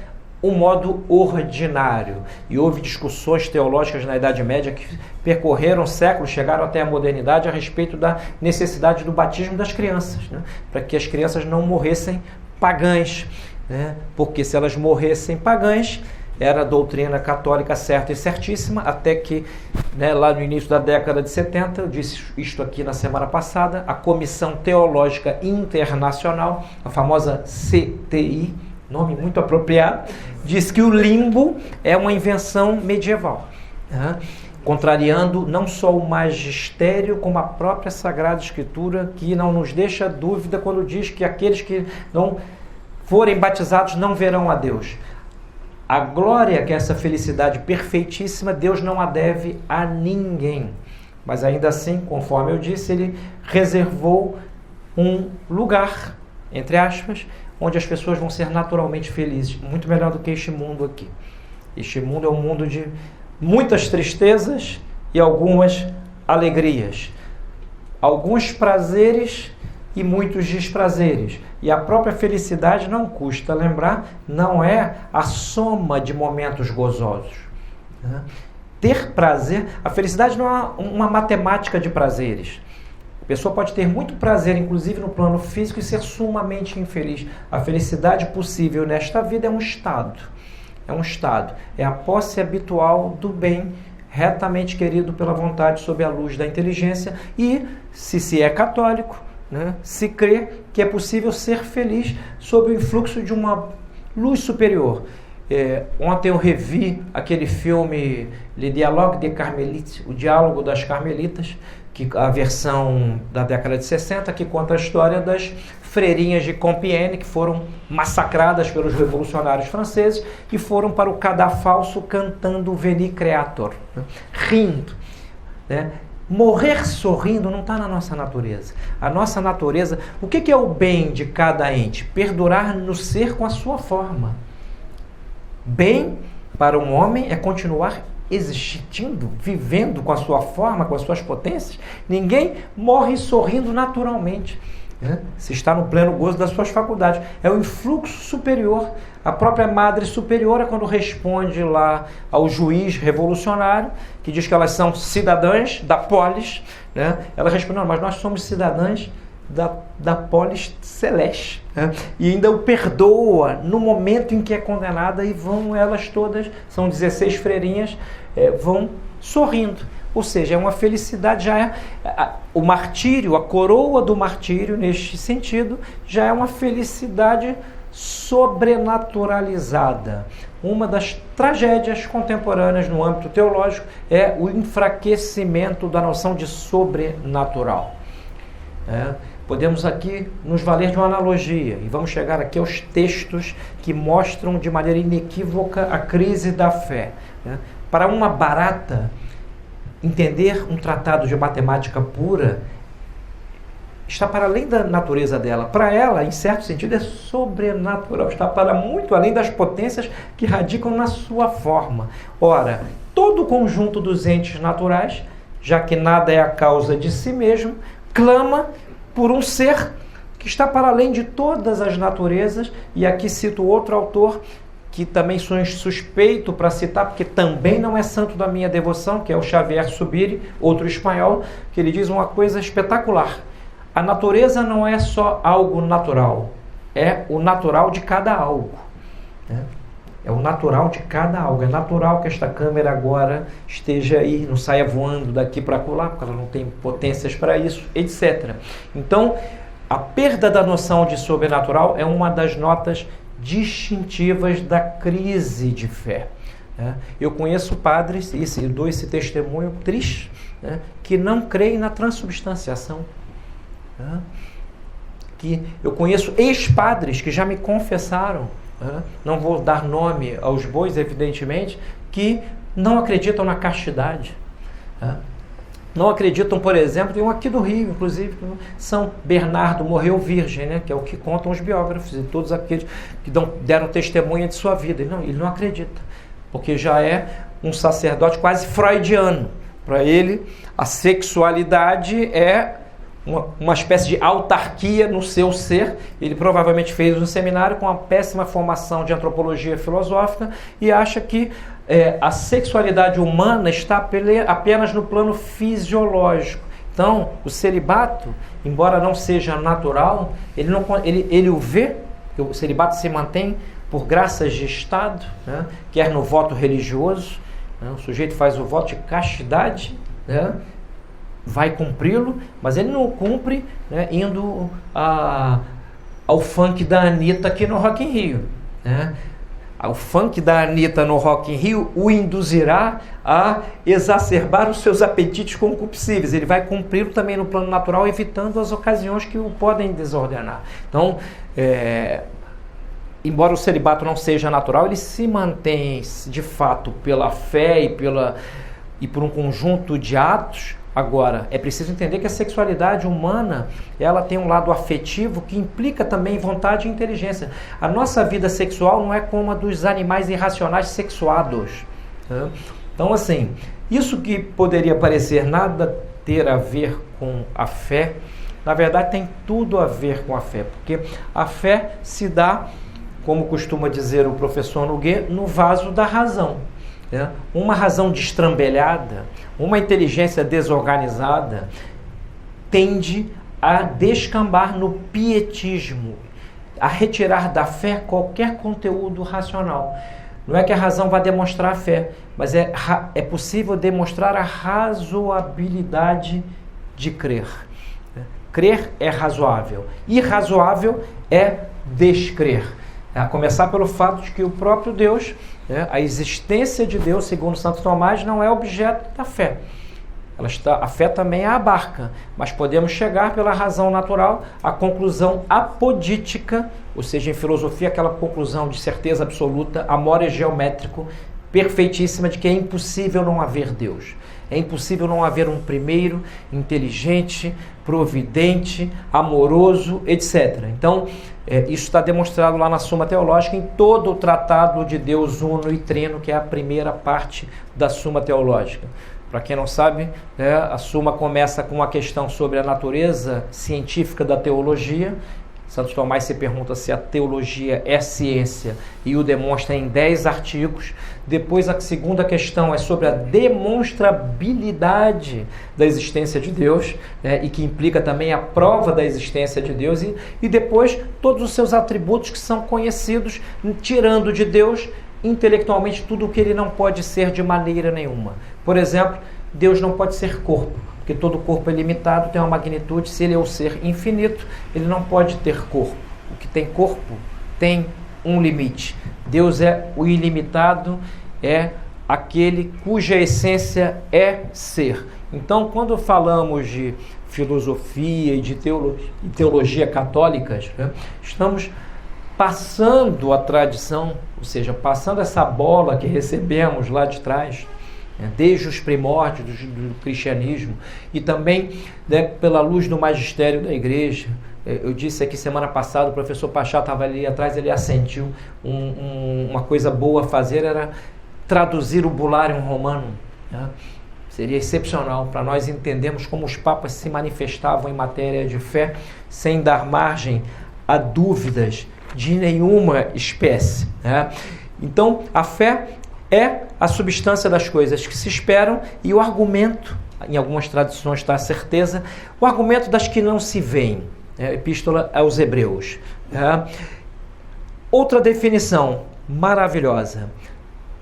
um modo ordinário. E houve discussões teológicas na Idade Média que percorreram séculos, chegaram até a modernidade a respeito da necessidade do batismo das crianças, né? Para que as crianças não morressem pagãs, né? Porque se elas morressem pagãs, era a doutrina católica certa e certíssima, até que, né, lá no início da década de 70, eu disse isto aqui na semana passada, a Comissão Teológica Internacional, a famosa CTI, nome muito apropriado, diz que o limbo é uma invenção medieval, né? Contrariando não só o magistério, como a própria Sagrada Escritura, que não nos deixa dúvida quando diz que aqueles que não forem batizados não verão a Deus. A glória, que é essa felicidade perfeitíssima, Deus não a deve a ninguém. Mas ainda assim, conforme eu disse, ele reservou um lugar, entre aspas, onde as pessoas vão ser naturalmente felizes. Muito melhor do que este mundo aqui. Este mundo é um mundo de muitas tristezas e algumas alegrias. alguns prazeres e muitos desprazeres. E a própria felicidade, não custa lembrar, não é a soma de momentos gozosos. Ter prazer, a felicidade não é uma matemática de prazeres. A pessoa pode ter muito prazer, inclusive no plano físico, e ser sumamente infeliz. A felicidade possível nesta vida é um estado. É um estado. É a posse habitual do bem, retamente querido pela vontade, sob a luz da inteligência. E, se é católico, se crê que é possível ser feliz sob o influxo de uma luz superior. Ontem eu revi aquele filme Le Dialogue des Carmélites, o Diálogo das Carmelitas, que a versão da década de 60, que conta a história das freirinhas de Compiègne, que foram massacradas pelos revolucionários franceses e foram para o cadafalso cantando Veni Creator, rindo. Morrer sorrindo não está na nossa natureza. A nossa natureza, o que é o bem de cada ente? Perdurar no ser com a sua forma. Bem para um homem é continuar existindo, vivendo com a sua forma, com as suas potências. Ninguém morre sorrindo naturalmente, se está no pleno gozo das suas faculdades. É o influxo superior. A própria Madre Superiora, quando responde lá ao juiz revolucionário, que diz que elas são cidadãs da polis, ela responde: não, mas nós somos cidadãs da polis celeste. E ainda o perdoa no momento em que é condenada, e vão elas todas, são 16 freirinhas, vão sorrindo. Ou seja, é uma felicidade, já é o martírio, a coroa do martírio, neste sentido, já é uma felicidade sobrenaturalizada. Uma das tragédias contemporâneas no âmbito teológico é o enfraquecimento da noção de sobrenatural. Podemos aqui nos valer de uma analogia, e vamos chegar aqui aos textos que mostram de maneira inequívoca a crise da fé. Para uma barata, entender um tratado de matemática pura está para além da natureza dela. Para ela, em certo sentido, é sobrenatural, está para muito além das potências que radicam na sua forma. Ora, todo o conjunto dos entes naturais, já que nada é a causa de si mesmo, clama por um ser que está para além de todas as naturezas. E aqui cito outro autor, que também sou suspeito para citar, porque também não é santo da minha devoção, que é o Xavier Zubiri, outro espanhol, que ele diz uma coisa espetacular. A natureza não é só algo natural, é o natural de cada algo. É o natural de cada algo. É natural que esta câmera agora esteja aí, não saia voando daqui para acolá, porque ela não tem potências para isso, etc. Então, a perda da noção de sobrenatural é uma das notas distintivas da crise de fé. Eu conheço padres, e dou esse testemunho triste, que não creem na transubstanciação. Que eu conheço ex-padres que já me confessaram, não vou dar nome aos bois, evidentemente, que não acreditam na castidade. Não acreditam, por exemplo, tem um aqui do Rio, inclusive, São Bernardo morreu virgem, que é o que contam os biógrafos e todos aqueles que deram testemunha de sua vida. Ele não acredita, porque já é um sacerdote quase freudiano. Para ele, a sexualidade é uma espécie de autarquia no seu ser. Ele provavelmente fez um seminário com uma péssima formação de antropologia filosófica e acha que a sexualidade humana está apenas no plano fisiológico. Então, o celibato, embora não seja natural, ele o vê, que o celibato se mantém por graças de Estado, quer no voto religioso, o sujeito faz o voto de castidade, vai cumpri-lo, mas ele não cumpre indo ao funk da Anitta aqui no Rock in Rio. O funk da Anitta no Rock in Rio o induzirá a exacerbar os seus apetites concupiscíveis. Ele vai cumpri-lo também no plano natural, evitando as ocasiões que o podem desordenar. Então, embora o celibato não seja natural, ele se mantém de fato pela fé e por um conjunto de atos. Agora, é preciso entender que a sexualidade humana, ela tem um lado afetivo que implica também vontade e inteligência. A nossa vida sexual não é como a dos animais irracionais sexuados. Então, assim, isso que poderia parecer nada ter a ver com a fé, na verdade tem tudo a ver com a fé, porque a fé se dá, como costuma dizer o professor Nogueira, no vaso da razão. Né? Uma razão destrambelhada, uma inteligência desorganizada, tende a descambar no pietismo, a retirar da fé qualquer conteúdo racional. Não é que a razão vai demonstrar a fé, mas é possível demonstrar a razoabilidade de crer. Crer é razoável. Irrazoável é descrer. A começar pelo fato de que o próprio Deus, a existência de Deus, segundo Santo Tomás, não é objeto da fé. A fé também a abarca, mas podemos chegar pela razão natural à conclusão apodítica, ou seja, em filosofia, aquela conclusão de certeza absoluta, amore geométrico, perfeitíssima, de que é impossível não haver Deus. É impossível não haver um primeiro, inteligente, providente, amoroso, etc. Então, isso está demonstrado lá na Suma Teológica, em todo o tratado de Deus Uno e Trino, que é a primeira parte da Suma Teológica. Para quem não sabe, a Suma começa com uma questão sobre a natureza científica da teologia. Santo Tomás se pergunta se a teologia é ciência e o demonstra em 10 artigos. Depois a segunda questão é sobre a demonstrabilidade da existência de Deus, e que implica também a prova da existência de Deus, e depois todos os seus atributos que são conhecidos, tirando de Deus intelectualmente tudo o que ele não pode ser de maneira nenhuma. Por exemplo, Deus não pode ser corpo, porque todo corpo é limitado, tem uma magnitude. Se ele é o ser infinito, ele não pode ter corpo. O que tem corpo tem um limite. Deus é o ilimitado, é aquele cuja essência é ser. Então, quando falamos de filosofia e de teologia católicas, estamos passando a tradição, ou seja, passando essa bola que recebemos lá de trás, desde os primórdios do cristianismo, e também pela luz do magistério da igreja. Eu disse aqui semana passada, o professor Pachá estava ali atrás, ele assentiu, uma coisa boa a fazer era traduzir o Bularium Romano. Seria excepcional para nós entendermos como os papas se manifestavam em matéria de fé, sem dar margem a dúvidas de nenhuma espécie. Então, a fé é a substância das coisas que se esperam, e o argumento, em algumas tradições está a certeza, o argumento das que não se veem. Epístola aos Hebreus. Outra definição maravilhosa,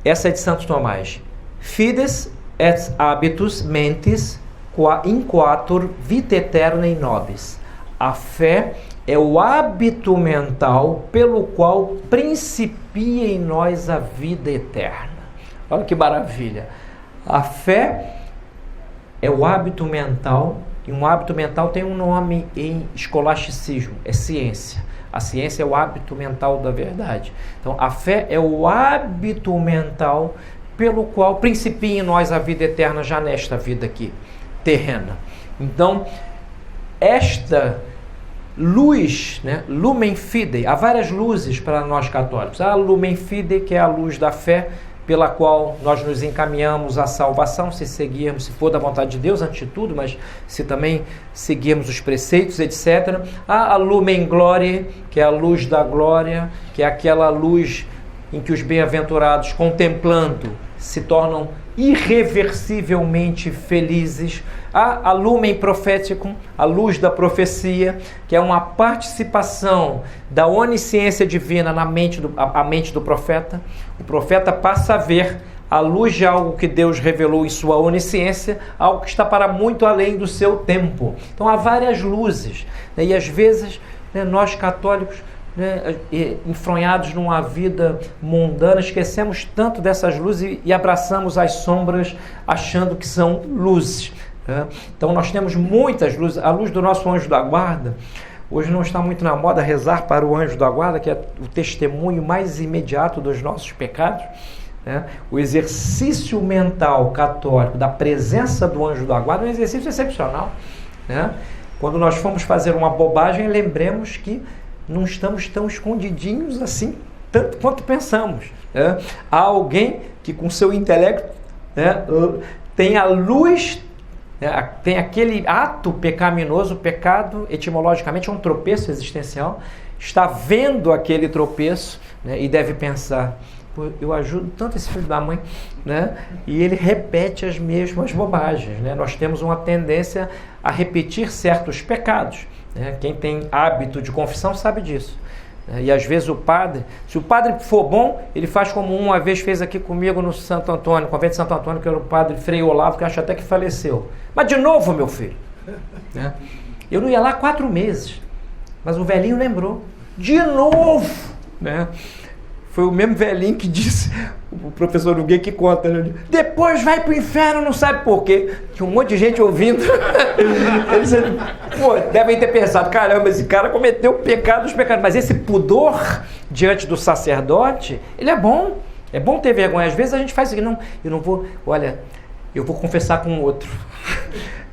essa é de Santo Tomás. Fides et habitus mentis qua in quatur vita eterna in nobis. A fé é o hábito mental pelo qual principia em nós a vida eterna. Olha que maravilha. A fé é o hábito mental, e um hábito mental tem um nome em escolasticismo, é ciência. A ciência é o hábito mental da verdade. Então, a fé é o hábito mental pelo qual principia em nós a vida eterna já nesta vida aqui, terrena. Então, esta luz, lumen fidei, há várias luzes para nós católicos. Há a lumen fidei, que é a luz da fé, pela qual nós nos encaminhamos à salvação, se seguirmos, se for da vontade de Deus, antes de tudo, mas se também seguirmos os preceitos, etc. Há a lumen gloriae, que é a luz da glória, que é aquela luz em que os bem-aventurados, contemplando, se tornam irreversivelmente felizes. Há a lumen propheticum, a luz da profecia, que é uma participação da onisciência divina na mente do profeta. O profeta passa a ver, à luz de algo que Deus revelou em sua onisciência, algo que está para muito além do seu tempo. Então há várias luzes, e às vezes nós católicos, enfronhados numa vida mundana, esquecemos tanto dessas luzes e abraçamos as sombras achando que são luzes. Então nós temos muitas luzes. A luz do nosso anjo da guarda, hoje não está muito na moda rezar para o anjo da guarda, que é o testemunho mais imediato dos nossos pecados. O exercício mental católico da presença do anjo da guarda é um exercício excepcional. Quando nós formos fazer uma bobagem, lembremos que não estamos tão escondidinhos assim, tanto quanto pensamos. Há alguém que com seu intelecto tem a luz Tem aquele ato pecaminoso, o pecado etimologicamente é um tropeço existencial, está vendo aquele tropeço, né, e deve pensar, eu ajudo tanto esse filho da mãe, né? E ele repete as mesmas bobagens, né? Nós temos uma tendência a repetir certos pecados, né? Quem tem hábito de confissão sabe disso. E às vezes se o padre for bom, ele faz como uma vez fez aqui comigo no Santo Antônio, no convento de Santo Antônio, que era o padre Frei Olavo, que eu acho até que faleceu. Mas de novo, meu filho, né? Eu não ia lá 4 meses, mas o velhinho lembrou. De novo, né? Foi o mesmo velhinho que disse, o professor Nogueira que conta, né? Depois vai pro inferno, não sabe por quê. Tinha um monte de gente ouvindo. Eles, devem ter pensado, caramba, esse cara cometeu pecados. Mas esse pudor diante do sacerdote, ele é bom. É bom ter vergonha. Às vezes a gente faz isso, eu não vou, eu vou confessar com outro.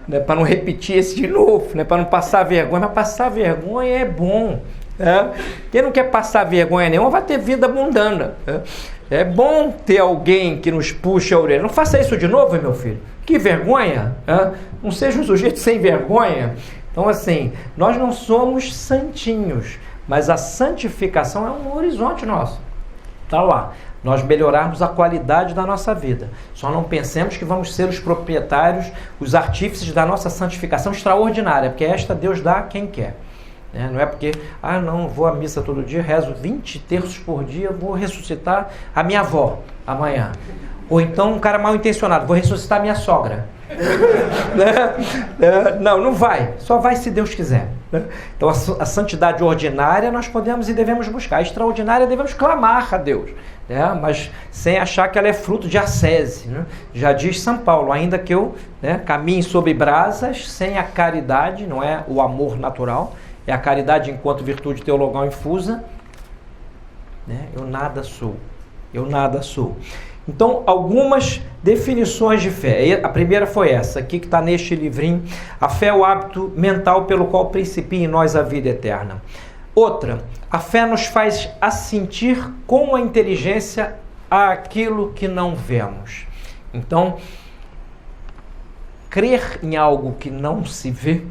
Né? Para não repetir esse de novo, né? Para não passar vergonha. Mas passar vergonha é bom. Quem não quer passar vergonha nenhuma vai ter vida mundana. É bom ter alguém que nos puxe a orelha. Não faça isso de novo, meu filho. Que vergonha. Não seja um sujeito sem vergonha. Então, assim, nós não somos santinhos, mas a santificação é um horizonte nosso. Está lá. Nós melhorarmos a qualidade da nossa vida. Só não pensemos que vamos ser os proprietários, os artífices da nossa santificação extraordinária, porque esta Deus dá a quem quer. Não é porque, não, vou à missa todo dia, rezo 20 terços por dia, vou ressuscitar a minha avó amanhã. Ou então um cara mal intencionado, vou ressuscitar a minha sogra. Não vai, só vai se Deus quiser. Então a santidade ordinária nós podemos e devemos buscar, a extraordinária devemos clamar a Deus, mas sem achar que ela é fruto de ascese. Já diz São Paulo, ainda que eu caminhe sobre brasas, sem a caridade, não é o amor natural, é a caridade enquanto virtude teologal infusa, eu nada sou. Então, algumas definições de fé. A primeira foi essa, aqui que está neste livrinho. A fé é o hábito mental pelo qual principia em nós a vida eterna. Outra, a fé nos faz assentir com a inteligência àquilo que não vemos. Então, crer em algo que não se vê,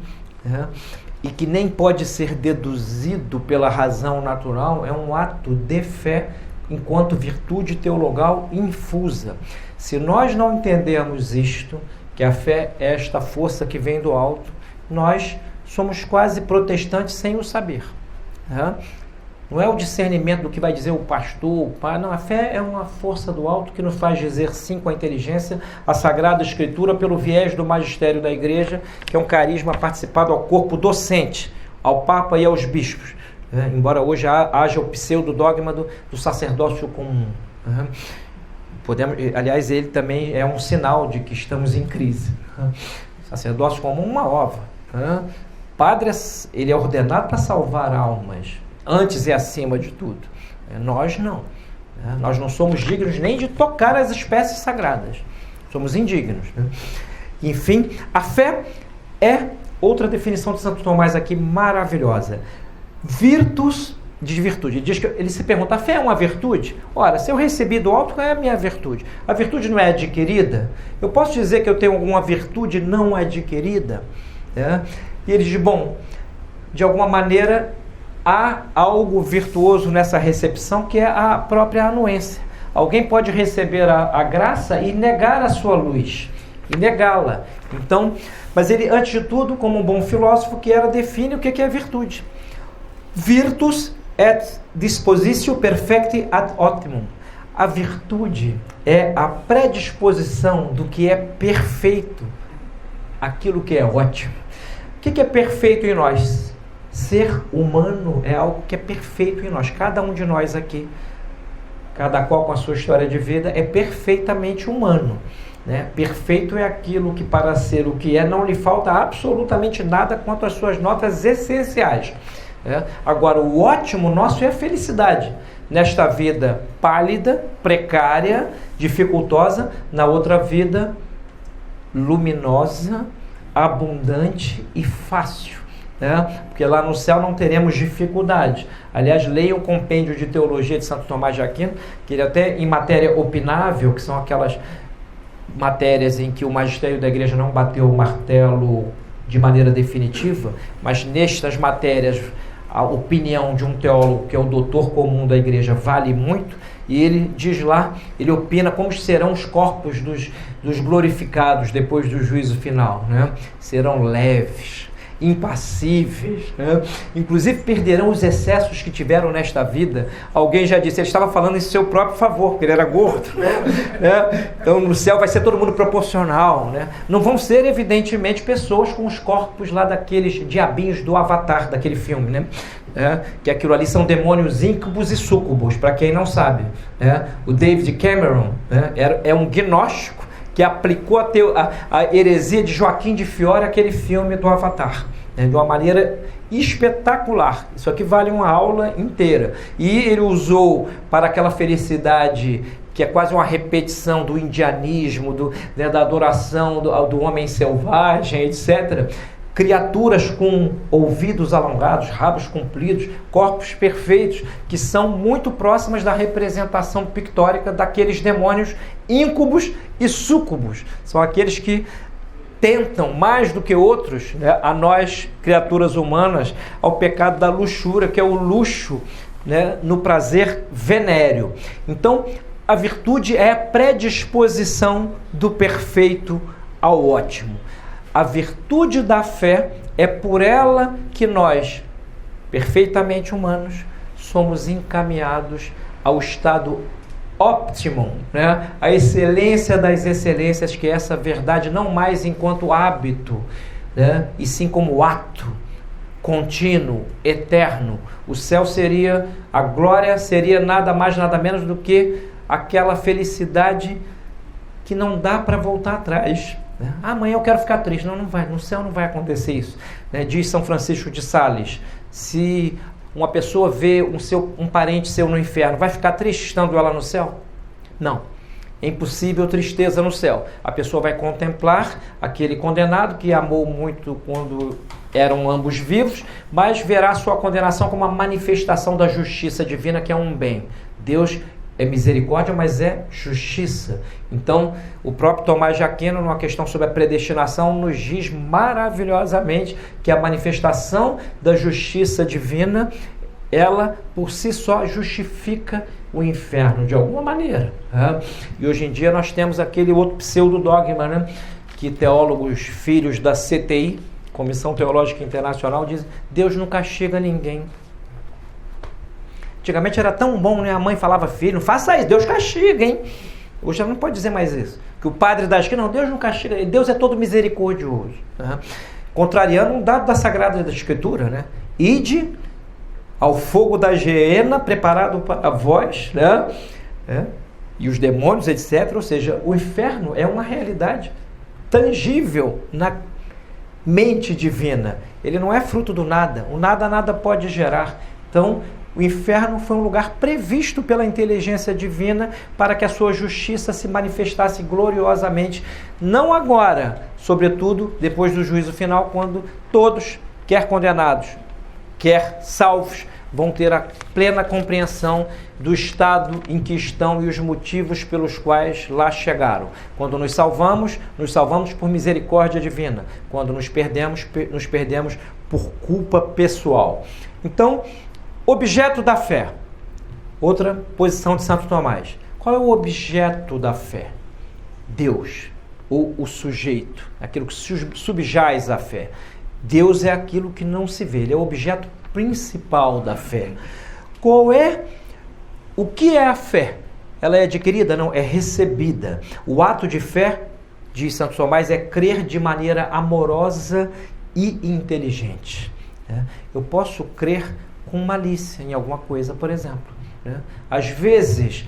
e que nem pode ser deduzido pela razão natural, é um ato de fé enquanto virtude teologal infusa. Se nós não entendermos isto, que a fé é esta força que vem do alto, nós somos quase protestantes sem o saber. Não é o discernimento do que vai dizer o pastor, o pai, não, a fé é uma força do alto que nos faz dizer sim com a inteligência, a Sagrada Escritura pelo viés do magistério da Igreja, que é um carisma participado ao corpo docente, ao Papa e aos bispos, embora hoje haja o pseudo-dogma do sacerdócio comum. Aliás, ele também é um sinal de que estamos em crise. Sacerdócio comum, uma ova. Padre, ele é ordenado para salvar almas, antes e acima de tudo. Nós não. Nós não somos dignos nem de tocar as espécies sagradas. Somos indignos. Enfim, a fé é outra definição de Santo Tomás aqui maravilhosa. Virtus de virtude. Ele se pergunta, a fé é uma virtude? Ora, se eu recebi do alto, qual é a minha virtude? A virtude não é adquirida? Eu posso dizer que eu tenho alguma virtude não adquirida? E ele diz, bom, de alguma maneira há algo virtuoso nessa recepção que é a própria anuência. Alguém pode receber a graça e negar a sua luz, e negá-la. Então, mas ele, antes de tudo, como um bom filósofo que era, define o que é virtude. Virtus et dispositio perfecti ad optimum. A virtude é a predisposição do que é perfeito, aquilo que é ótimo. O que é perfeito em nós? Ser humano é algo que é perfeito em nós. Cada um de nós aqui, cada qual com a sua história de vida, é perfeitamente humano. Perfeito é aquilo que, para ser o que é, não lhe falta absolutamente nada quanto às suas notas essenciais. Agora, o ótimo nosso é a felicidade. Nesta vida pálida, precária, dificultosa, na outra vida luminosa, abundante e fácil. Porque lá no céu não teremos dificuldade. Aliás, leia o compêndio de teologia de Santo Tomás de Aquino, que ele até em matéria opinável, que são aquelas matérias em que o magistério da igreja não bateu o martelo de maneira definitiva, mas nestas matérias a opinião de um teólogo que é o doutor comum da igreja vale muito, e ele diz lá, ele opina como serão os corpos dos glorificados depois do juízo final, né? Serão leves, impassíveis, né? Inclusive perderão os excessos que tiveram nesta vida. Alguém já disse, ele estava falando em seu próprio favor, porque ele era gordo, né? Então no céu vai ser todo mundo proporcional, né? Não vão ser evidentemente pessoas com os corpos lá daqueles diabinhos do Avatar, daquele filme, né? Que aquilo ali são demônios íncubos e súcubos, para quem não sabe, né? O David Cameron, né, é um gnóstico que aplicou a heresia de Joaquim de Fiore àquele filme do Avatar, né, de uma maneira espetacular. Isso aqui vale uma aula inteira. E ele usou para aquela felicidade que é quase uma repetição do indianismo, né, da adoração do homem selvagem, etc., criaturas com ouvidos alongados, rabos compridos, corpos perfeitos, que são muito próximas da representação pictórica daqueles demônios íncubos e súcubos. São aqueles que tentam, mais do que outros, né, a nós, criaturas humanas, ao pecado da luxúria, que é o luxo, né, no prazer venéreo. Então, a virtude é a predisposição do perfeito ao ótimo. A virtude da fé é por ela que nós, perfeitamente humanos, somos encaminhados ao estado optimum, né? A excelência das excelências, que é essa verdade não mais enquanto hábito, né? E sim como ato contínuo, eterno. O céu seria, a glória seria nada mais, nada menos do que aquela felicidade que não dá para voltar atrás. Amanhã eu quero ficar triste. Não vai. No céu não vai acontecer isso. Diz São Francisco de Sales, se uma pessoa vê um parente seu no inferno, vai ficar triste estando ela no céu? Não. É impossível tristeza no céu. A pessoa vai contemplar aquele condenado que amou muito quando eram ambos vivos, mas verá sua condenação como uma manifestação da justiça divina, que é um bem. Deus é misericórdia, mas é justiça. Então, o próprio Tomás de Aquino, numa questão sobre a predestinação, nos diz maravilhosamente que a manifestação da justiça divina, ela por si só justifica o inferno de alguma maneira. Né? E hoje em dia nós temos aquele outro pseudo-dogma, né? Que teólogos filhos da CTI, Comissão Teológica Internacional, dizem: Deus não castiga ninguém. Antigamente era tão bom, né? A mãe falava, filho, não faça isso, Deus castiga, hein? Hoje já não pode dizer mais isso. Que o padre da esquina, não, Deus não castiga, Deus é todo misericordioso. Né? Contrariando um dado da Sagrada Escritura, né? Ide ao fogo da geena, preparado para vós, né? E os demônios, etc. Ou seja, o inferno é uma realidade tangível na mente divina. Ele não é fruto do nada. O nada pode gerar. Então, o inferno foi um lugar previsto pela inteligência divina para que a sua justiça se manifestasse gloriosamente, não agora, sobretudo depois do juízo final, quando todos, quer condenados, quer salvos, vão ter a plena compreensão do estado em que estão e os motivos pelos quais lá chegaram. Quando nos salvamos por misericórdia divina. Quando nos perdemos por culpa pessoal. Então, objeto da fé. Outra posição de Santo Tomás. Qual é o objeto da fé? Deus, ou o sujeito, aquilo que subjaz à fé. Deus é aquilo que não se vê, ele é o objeto principal da fé. O que é a fé? Ela é adquirida? Não, é recebida. O ato de fé, diz Santo Tomás, é crer de maneira amorosa e inteligente. Eu posso crer com malícia em alguma coisa, por exemplo. Às vezes,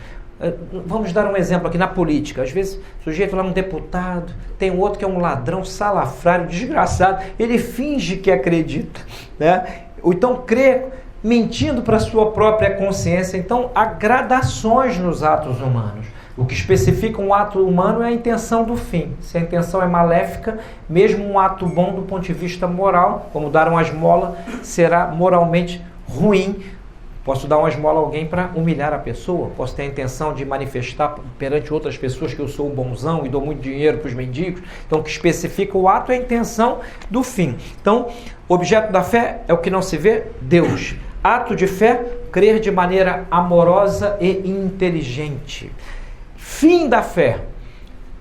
vamos dar um exemplo aqui na política, às vezes o sujeito lá, um deputado, tem outro que é um ladrão, salafrário, desgraçado, ele finge que acredita, né? Ou então crê mentindo para a sua própria consciência. Então há gradações nos atos humanos. O que especifica um ato humano é a intenção do fim. Se a intenção é maléfica, mesmo um ato bom do ponto de vista moral, como dar uma esmola, será moralmente ruim Posso dar uma esmola a alguém para humilhar a pessoa, posso ter a intenção de manifestar perante outras pessoas que eu sou o bonzão e dou muito dinheiro para os mendigos. Então, o que especifica o ato é a intenção do fim. Então, objeto da fé é o que não se vê, Deus. Ato de fé, crer de maneira amorosa e inteligente. Fim da fé,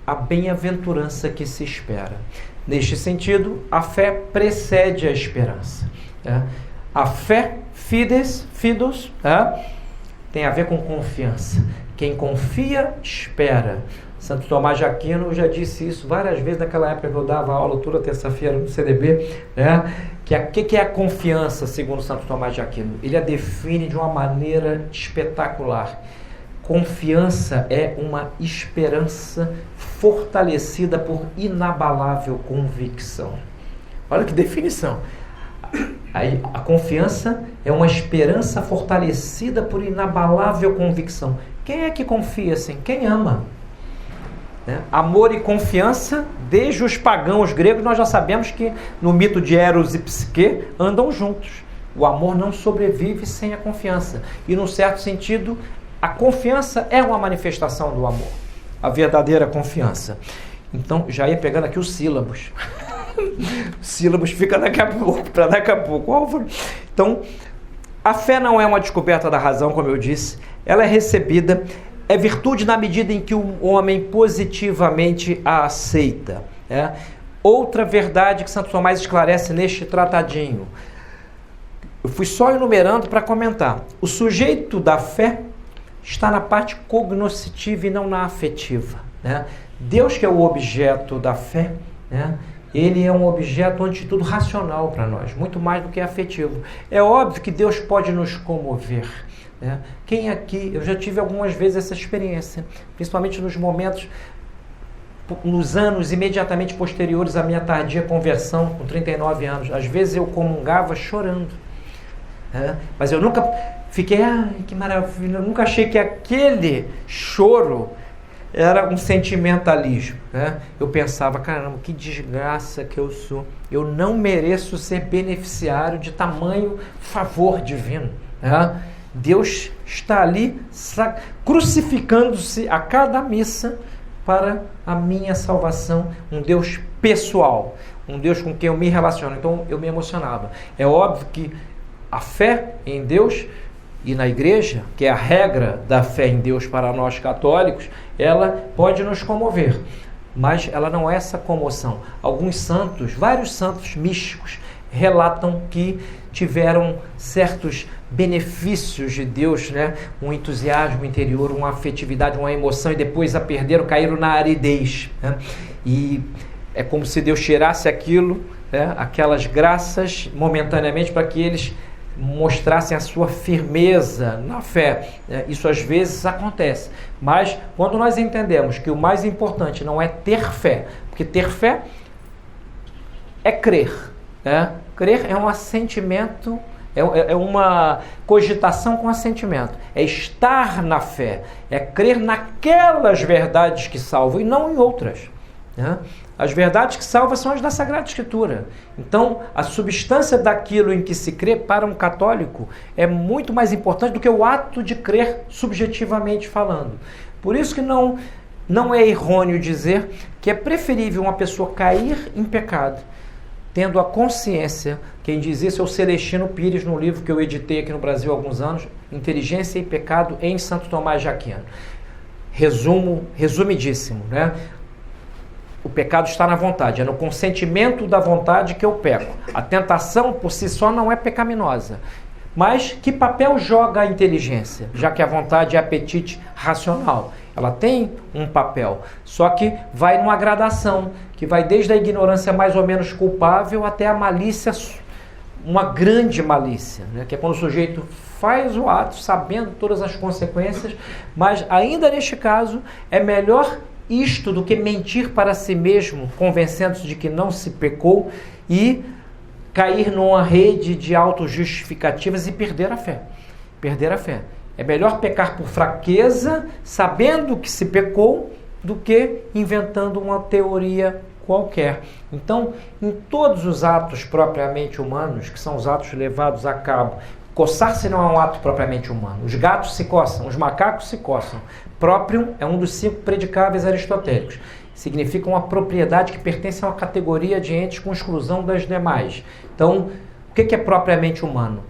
a bem-aventurança que se espera. Neste sentido, a fé precede a esperança. A fé, fidos, tem a ver com confiança. Quem confia, espera. Santo Tomás de Aquino já disse isso várias vezes naquela época que eu dava aula toda terça-feira no CDB, que é a confiança, segundo Santo Tomás de Aquino? Ele a define de uma maneira espetacular. Confiança é uma esperança fortalecida por inabalável convicção. Olha que definição. A confiança é uma esperança fortalecida por inabalável convicção. Quem é que confia assim? Quem ama. Amor e confiança, desde os pagãos gregos, nós já sabemos que no mito de Eros e Psique andam juntos. O amor não sobrevive sem a confiança. E, num certo sentido, a confiança é uma manifestação do amor. A verdadeira confiança. Então, já ia pegando aqui os sílabos. Sílabos fica daqui a pouco, para daqui a pouco. Álvaro. Então, a fé não é uma descoberta da razão, como eu disse. Ela é recebida. É virtude na medida em que o homem positivamente a aceita. Outra verdade que Santo Tomás esclarece neste tratadinho. Eu fui só enumerando para comentar. O sujeito da fé está na parte cognoscitiva e não na afetiva. Deus, que é o objeto da fé, ele é um objeto, antes de tudo, racional para nós, muito mais do que afetivo. É óbvio que Deus pode nos comover. Quem aqui, eu já tive algumas vezes essa experiência, principalmente nos momentos, nos anos imediatamente posteriores à minha tardia conversão, com 39 anos. Às vezes eu comungava chorando, mas eu nunca fiquei, que maravilha, eu nunca achei que aquele choro era um sentimentalismo. Eu pensava, caramba, que desgraça que eu sou, eu não mereço ser beneficiário de tamanho favor divino. Deus está ali crucificando-se a cada missa para a minha salvação, um Deus pessoal, um Deus com quem eu me relaciono. Então eu me emocionava. É óbvio que a fé em Deus e na igreja, que é a regra da fé em Deus para nós católicos, ela pode nos comover, mas ela não é essa comoção. Alguns santos, vários santos místicos, relatam que tiveram certos benefícios de Deus, um entusiasmo interior, uma afetividade, uma emoção, e depois a perderam, caíram na aridez. E é como se Deus tirasse aquilo, aquelas graças, momentaneamente, para que eles mostrassem a sua firmeza na fé. Isso às vezes acontece, mas quando nós entendemos que o mais importante não é ter fé, porque ter fé é crer. Crer é um assentimento, é uma cogitação com assentimento, é estar na fé, é crer naquelas verdades que salvam e não em outras. As verdades que salvam são as da Sagrada Escritura. Então, a substância daquilo em que se crê para um católico é muito mais importante do que o ato de crer subjetivamente falando. Por isso que não é errôneo dizer que é preferível uma pessoa cair em pecado, tendo a consciência, quem diz isso é o Celestino Pires, num livro que eu editei aqui no Brasil há alguns anos, Inteligência e Pecado em Santo Tomás de Aquino. Resumidíssimo, O pecado está na vontade, é no consentimento da vontade que eu peco. A tentação por si só não é pecaminosa. Mas que papel joga a inteligência, já que a vontade é apetite racional? Ela tem um papel, só que vai numa gradação, que vai desde a ignorância mais ou menos culpável até a malícia, uma grande malícia, que é quando o sujeito faz o ato sabendo todas as consequências, mas ainda neste caso é melhor isto do que mentir para si mesmo, convencendo-se de que não se pecou e cair numa rede de autojustificativas e perder a fé. Perder a fé. É melhor pecar por fraqueza, sabendo que se pecou, do que inventando uma teoria qualquer. Então, em todos os atos propriamente humanos, que são os atos levados a cabo Coçar-se não é um ato propriamente humano. Os gatos se coçam, os macacos se coçam. Próprio é um dos 5 predicáveis aristotélicos. Significa uma propriedade que pertence a uma categoria de entes com exclusão das demais. Então, o que é propriamente humano?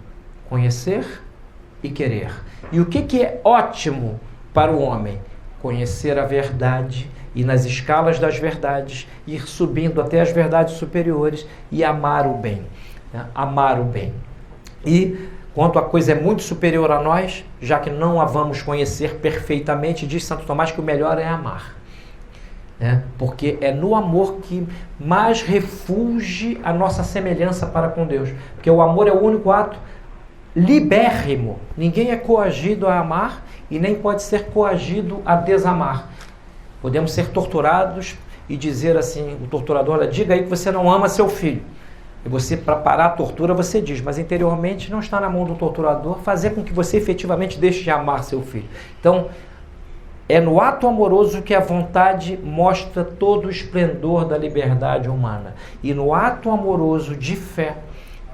Conhecer e querer. E o que é ótimo para o homem? Conhecer a verdade e nas escalas das verdades ir subindo até as verdades superiores e amar o bem. Amar o bem. E quanto a coisa é muito superior a nós, já que não a vamos conhecer perfeitamente, diz Santo Tomás que o melhor é amar. Porque é no amor que mais refulge a nossa semelhança para com Deus. Porque o amor é o único ato libérrimo. Ninguém é coagido a amar e nem pode ser coagido a desamar. Podemos ser torturados e dizer assim, o torturador, olha, diga aí que você não ama seu filho. E você, para parar a tortura, você diz, mas interiormente não está na mão do torturador fazer com que você efetivamente deixe de amar seu filho. Então, é no ato amoroso que a vontade mostra todo o esplendor da liberdade humana. E no ato amoroso de fé,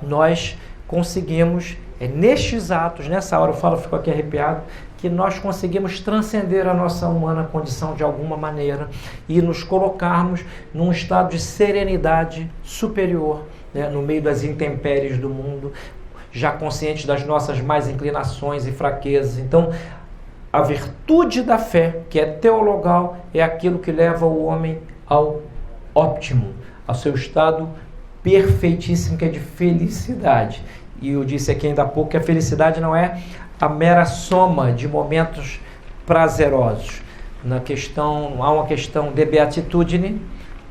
nós conseguimos, nestes atos, nessa hora eu falo, fico aqui arrepiado, que nós conseguimos transcender a nossa humana condição de alguma maneira e nos colocarmos num estado de serenidade superior, no meio das intempéries do mundo, já conscientes das nossas mais inclinações e fraquezas. Então, a virtude da fé, que é teologal, é aquilo que leva o homem ao óptimo, ao seu estado perfeitíssimo, que é de felicidade. E eu disse aqui ainda há pouco que a felicidade não é a mera soma de momentos prazerosos. Há uma questão de beatitudine,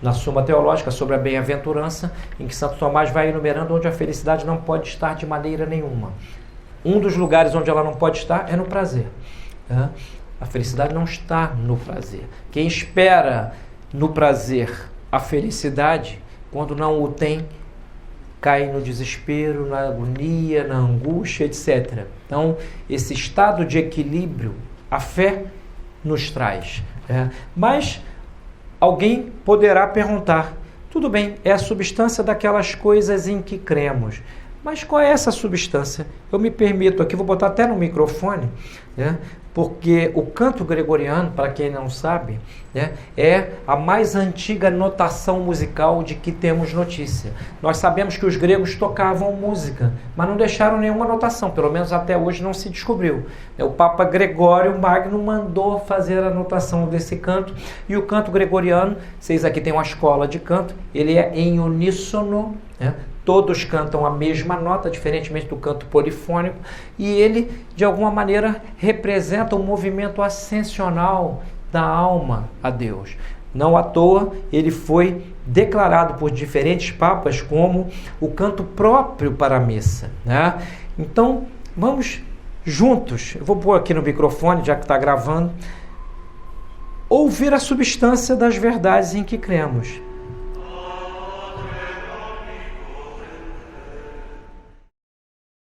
na Suma Teológica, sobre a bem-aventurança, em que Santo Tomás vai enumerando onde a felicidade não pode estar de maneira nenhuma. Um dos lugares onde ela não pode estar é no prazer. A felicidade não está no prazer. Quem espera no prazer a felicidade, quando não o tem, cai no desespero, na agonia, na angústia, etc. Então, esse estado de equilíbrio, a fé nos traz. Mas alguém poderá perguntar, tudo bem, é a substância daquelas coisas em que cremos. Mas qual é essa substância? Eu me permito aqui, vou botar até no microfone, porque o canto gregoriano, para quem não sabe, é a mais antiga notação musical de que temos notícia. Nós sabemos que os gregos tocavam música, mas não deixaram nenhuma notação, pelo menos até hoje não se descobriu. O Papa Gregório Magno mandou fazer a notação desse canto, e o canto gregoriano, vocês aqui têm uma escola de canto, ele é em uníssono, todos cantam a mesma nota, diferentemente do canto polifônico, e ele, de alguma maneira, representa um movimento ascensional da alma a Deus. Não à toa, ele foi declarado por diferentes papas como o canto próprio para a missa. Então, vamos juntos, eu vou pôr aqui no microfone, já que está gravando, ouvir a substância das verdades em que cremos.